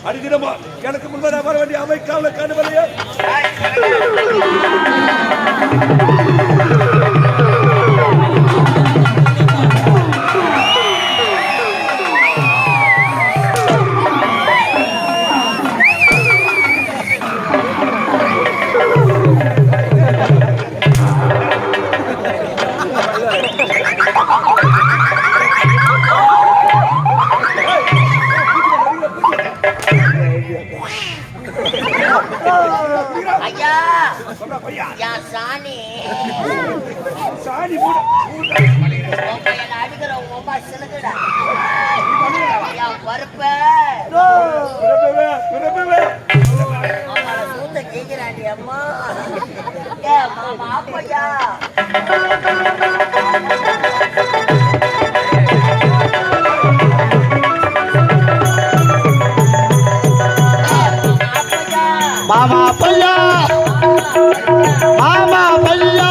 அடிதினமா எனக்கு முன்பதாக வர வேண்டிய அமைக்கால கண்டுவலையா மாமா பையா மாமா பையா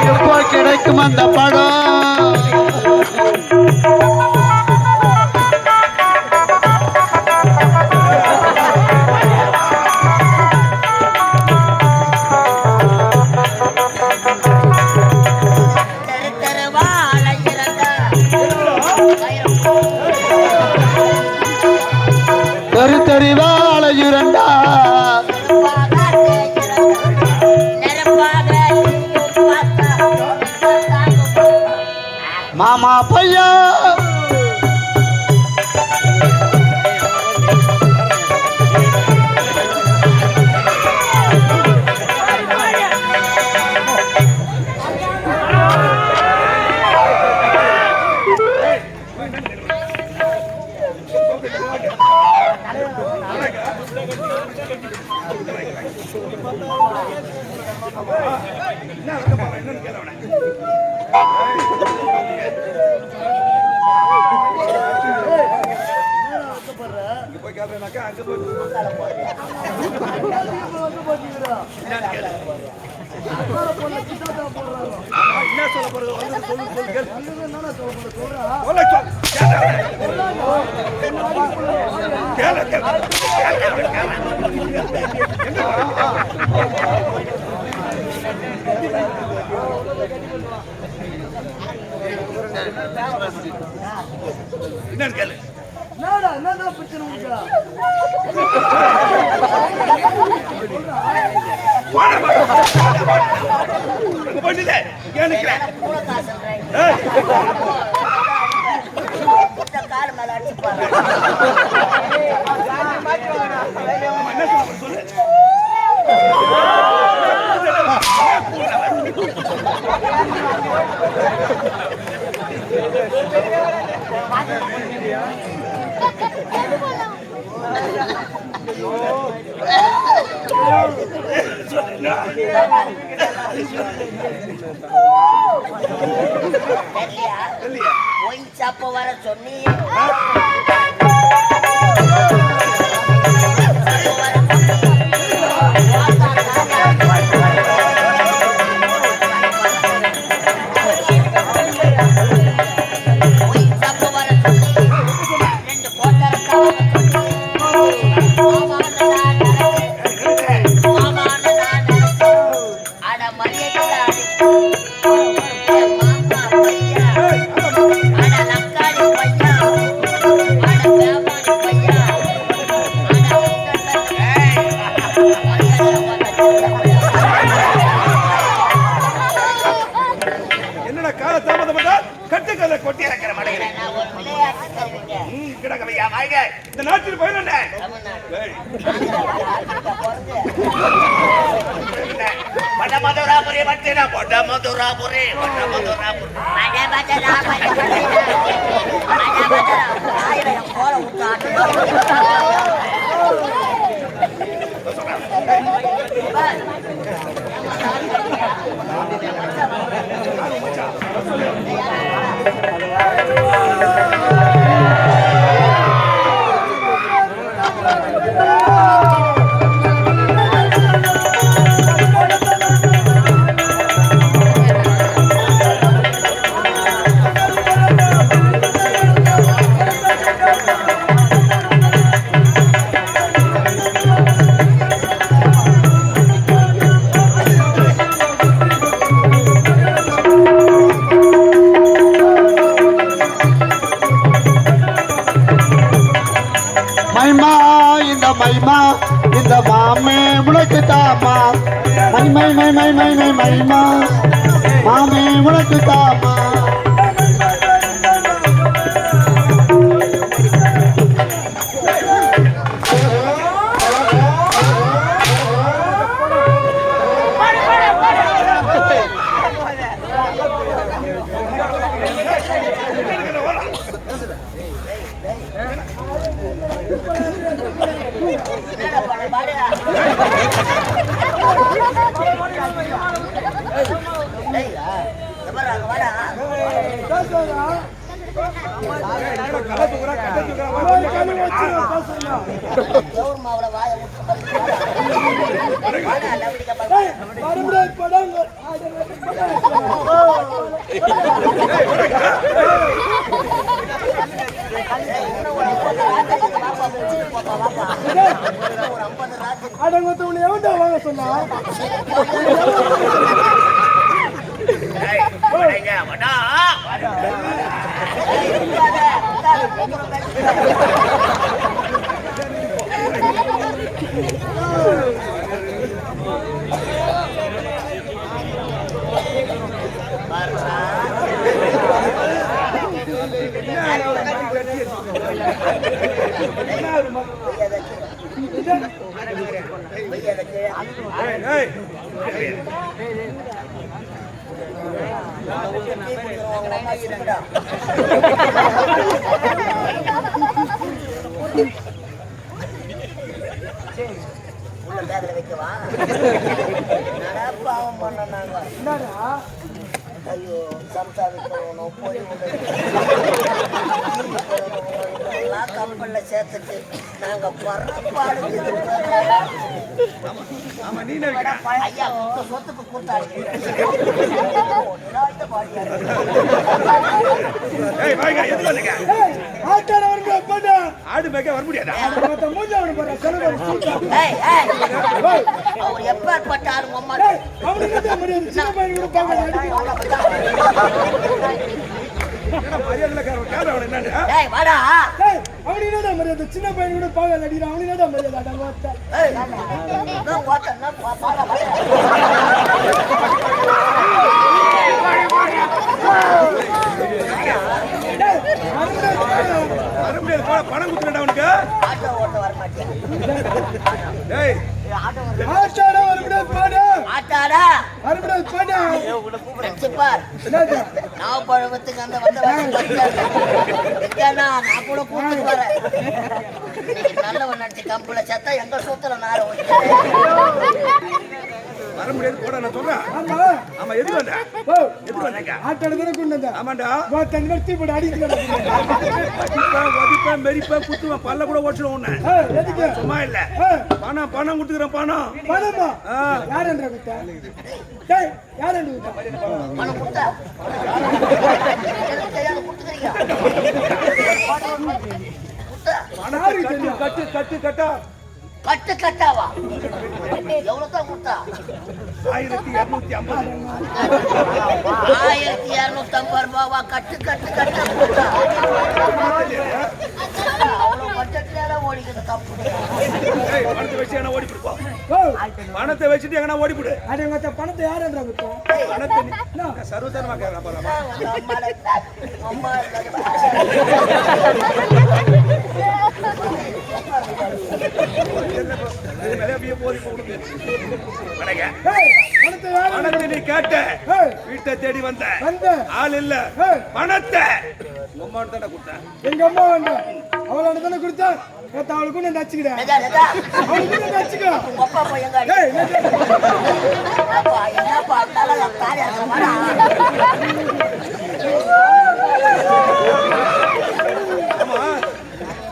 எப்போ கிடைக்கும் அந்த படம்? தெரிவாள இரண்டா மாமா பையா ஒயின் சாப்ப வர சொன்னி இந்த நாட்டில் பயன் என்ன? மடமதுராபுரி பட்டின மடமதுராபுரி மைமா இந்த மாமே உனக்கு தாமா மை மை மை மை மை மை மைமா மாமே உனக்கு தாமா வாங்க சொன்னா வைக்கவா பாவம் பண்ணாங்க ஐயோ சம்சாரிக்கணும் போய் எல்லாம் கப்பல்ல சேர்த்துட்டு நாங்க பரப்பாடு ஐயா சொத்துக்கு கூத்தாடி ஆடு மேய்க்க வர முடியாதா? அவர் எப்பேற்பட்ட ஆளு அம்மா சின்ன பையன் கூட பாக அடிக்கிறான் அவனு பணம் குத்துறா உனக்கு ஆட்டோ ஓட்ட வர மாட்டேன் நல்லவன் நடிச்சு கம்புல சத்தா எங்க சூத்துல நார வர முடியாது போடா நான் சொல்றேன். ஆமா ஆமா எதுக்கு வந்த? ஓ எதுக்கு வந்தீங்க? ஆட்டோட தானே கொண்டு வந்தா ஆமாண்டா. தண்ணி வச்சு போட்டு அடிக்கிறேன் வதிப்பேன் மெரிப்பேன் குத்துவேன் பல்ல கூட ஓடிச்சிடும் உன்னை. எதுக்கு சும்மா இல்ல பணம் பணம் கொடுத்துக்கிறேன் பணம். பணமா யார் என்ற குத்தா டேய் யார் என்ற குத்தா பணம் கொடுத்தா எனக்கு தெரியாத கொடுத்துக்கிறீங்க பணத்தை கட்டு கட்டு கட்டா கட்டு கட்டாவா எவ்வளவு தான் கொடுத்தா 1250. 1250 ரூபாவா கட்டு கட்டு கட்ட கொடுத்தா அவ்வளவு பட்ஜெட்ல ஓடிக்கிறது தப்பு பணத்தை வச்சு எங்கன்னா ஓடி போடுப்போம். ஓ பணத்தை வச்சுட்டு எங்கன்னா ஓடி போடு. அட மத்த பணத்தை யார் என்ற குத்தா பணத்தை சர்வதர்மா கேட்கலாம் பாருங்க. அம்மா பணத்தை யார் பணத்தை நீ கேட்ட ஏய் வீட்டை தேடி வந்த வந்த ஆள் இல்ல ஏய் பணத்தை உம்மாட்ட தானே கொடுத்தேன். எங்க அம்மா வந்து அவளோட தானே கொடுத்தா அவளுக்கு நான் நச்சுக்கிட்டேன் அவளுக்கு நான் நச்சுக்கோ அப்பா போய் எங்க ஏய் அப்பா என்னப்பா நல்லா தாரியா வரா ஆமா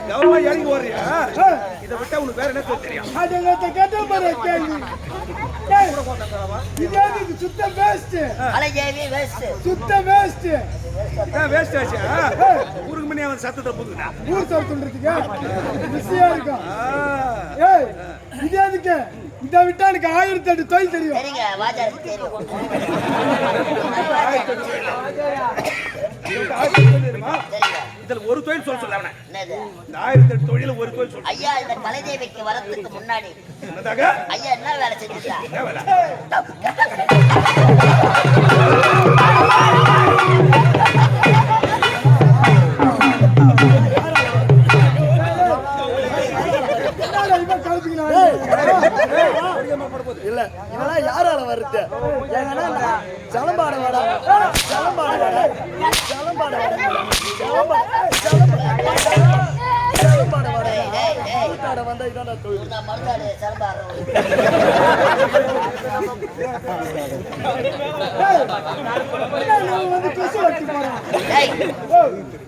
கவனமா இறங்கி ஓடுறியா? இதை விட்டா உனக்கு வேற என்ன தெரியும்? அதங்கத்த கேட்ட பாரு கேள்வி டேய் இது சுத்த வேஸ்ட் அலைஜேவி வேஸ்ட் சுத்த வேஸ்ட் இதான் வேஸ்ட் ஆச்சு. ஊருக்கு முன்னே அவன் சத்தத்தை புதுனா ஊர் சார் சொல்றதுக்கு பிஸியா இருக்கும் ஏய் இது எதுக்கு இதை விட்டா எனக்கு 1008 தொழில் தெரியும் சரிங்க வாஜாருக்கு தெரியும் தெரியுமா? இதுல ஒரு தொழில் சொல்ல அவனை. என்னது இந்த 1008 தொழில ஒரு தொழில் சொல்ல. ஐயா இந்த கலைதேவிக்கு வரதுக்கு முன்னாடி என்னதாக? ஐயா என்ன வேலை செஞ்சுட்டா என்ன வேலை? இல்ல இவெல்லாம் யாரால வருது ஏன்னா ஜலம்பாட வாடா ஜலம்பாட வாடா ஜலம்பாட வாடா ஜலம்பாட வாடா கூட்டாட வந்தா இதான்டா தொழில் நான் மறுநாள் சரபாரம்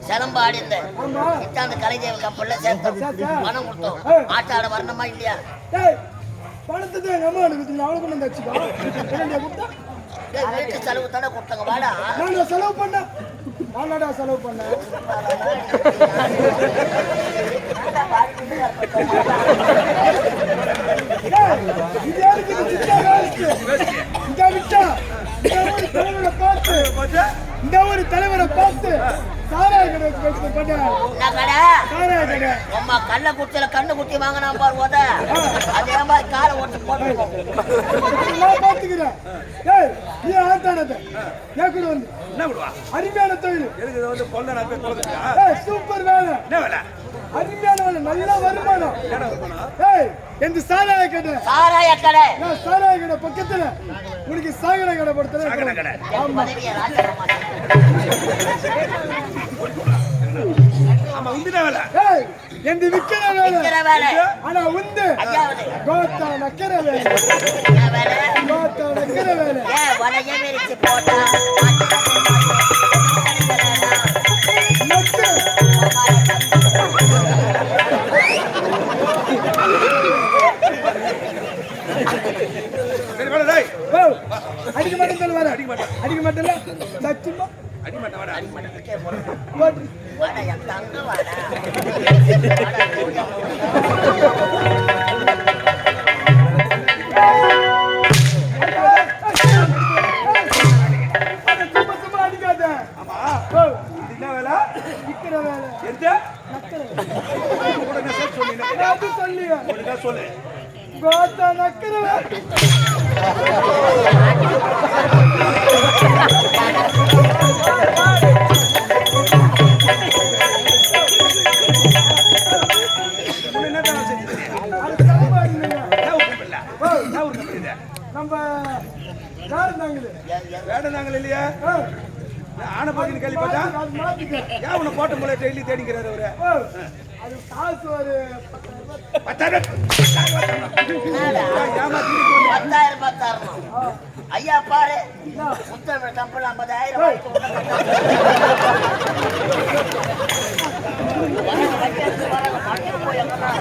சிலம்பாடி இந்த இத்தாந்து கலைதேவி கப்பல்ல சேர்த்தோம் பணம் கொடுத்தோம் ஆட்டாட வரணுமா இல்லையா பணத்தை எங்க அம்மா எனக்கு அவளுக்கு கொண்டு வச்சுக்கோ வீட்டு செலவு தானே கொடுத்தாங்க வாடா நான் செலவு பண்ணேன் நானடா செலவு பண்ணேன் இது யாருக்கு இந்த விட்டா இந்த ஒரு தலைவரை பார்த்து சாராய கடை அம்மா கண்ணை குட்டியில கண்ணு குட்டி வாங்கினா பாரு ஓத அதே மாதிரி காரை ஓட்டு போட்டு பாத்துக்கிறேன் நீ ஆட்டானது கேக்குது வந்து என்ன விடுவா? அருமையான தொழில் எனக்கு இது வந்து கொல்ல நான் போய் கொல்லுறா. சூப்பர் வேலை என்ன வேலை? அருமையான வேலை நல்ல வருமானம் என்ன வருமானம்? எந்த சாராய கடை சாராய கடை நான் சாராய கடை பக்கத்துல உனக்கு சாகர கடை படுத்துறேன் சாகர கடை. ஆமா உந்தின வேலை. எந்த விக்கிற வேலை ஆனா உந்து கோத்தா நக்கிற வேலை கோத்தா நக்கிற வேலை வலைய விரிச்சு போட்டா சரி வாடா டேய். அடிக்க மாட்டேன் வேற அடிக்க மாட்டேன். அடிக்க மாட்டேன்ல சத்தியமா அடி மாட்டேன் வாடா. அடி மாட்டேன். வாடா என் தங்க வாடா அடிக்காத ஆமா இது என்ன வேலை? விக்கிற வேலை எந்த? உடனே சொல்லு சொன்னீங்க. அது சொல்லியா உடனே சொல்லு. கோத்தா நக்கிற வேலை நம்ம வேடந்தாங்கல் இல்லையா? ஆனை பக்கம் கேள்விப்பட்டா அது மாத்திக்க. ஏன் உன்னை போட்ட மூலையை டெய்லி தேடிக்கிறாரு அவரு அது காசு ஒரு 10,000 என்னடா? ஏமாத்தி 10,000 தரணும். ஐயா பாரு முத்தமிழ் கம்பெனி 50,000 வாங்கிட்டு உள்ள போய் எங்கன்னா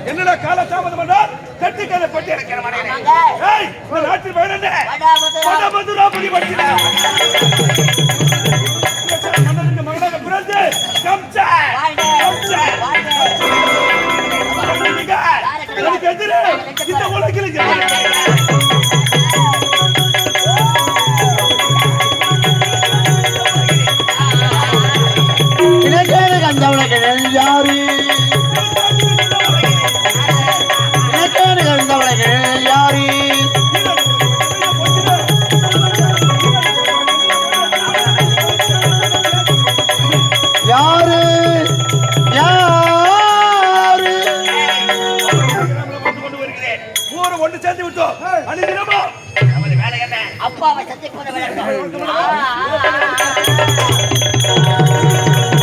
என்னடா கால தாமதம் பண்ணால் கட்டிக்கதை பட்டி இருக்கிற மனைவி ஏய் இந்த நாட்டில் வேணும்னே மதுராபதி பட்டினா மன்னனுக்கு மகனாக பிறந்து கம்சா எனக்கு எதிரே இந்த உலகில் இனக்கேடு கண்டவனுக்கு யாரு இனக்கேடு கண்டவனுக்கு யாரு யாரு யாரு கொண்டு வருகிறேன். ஊரை ஒன்று சேர்ந்து விட்டோம் அனுதினமா நமது வேலை என்ன? அப்பாவை சத்தியப்பத விளக்கம்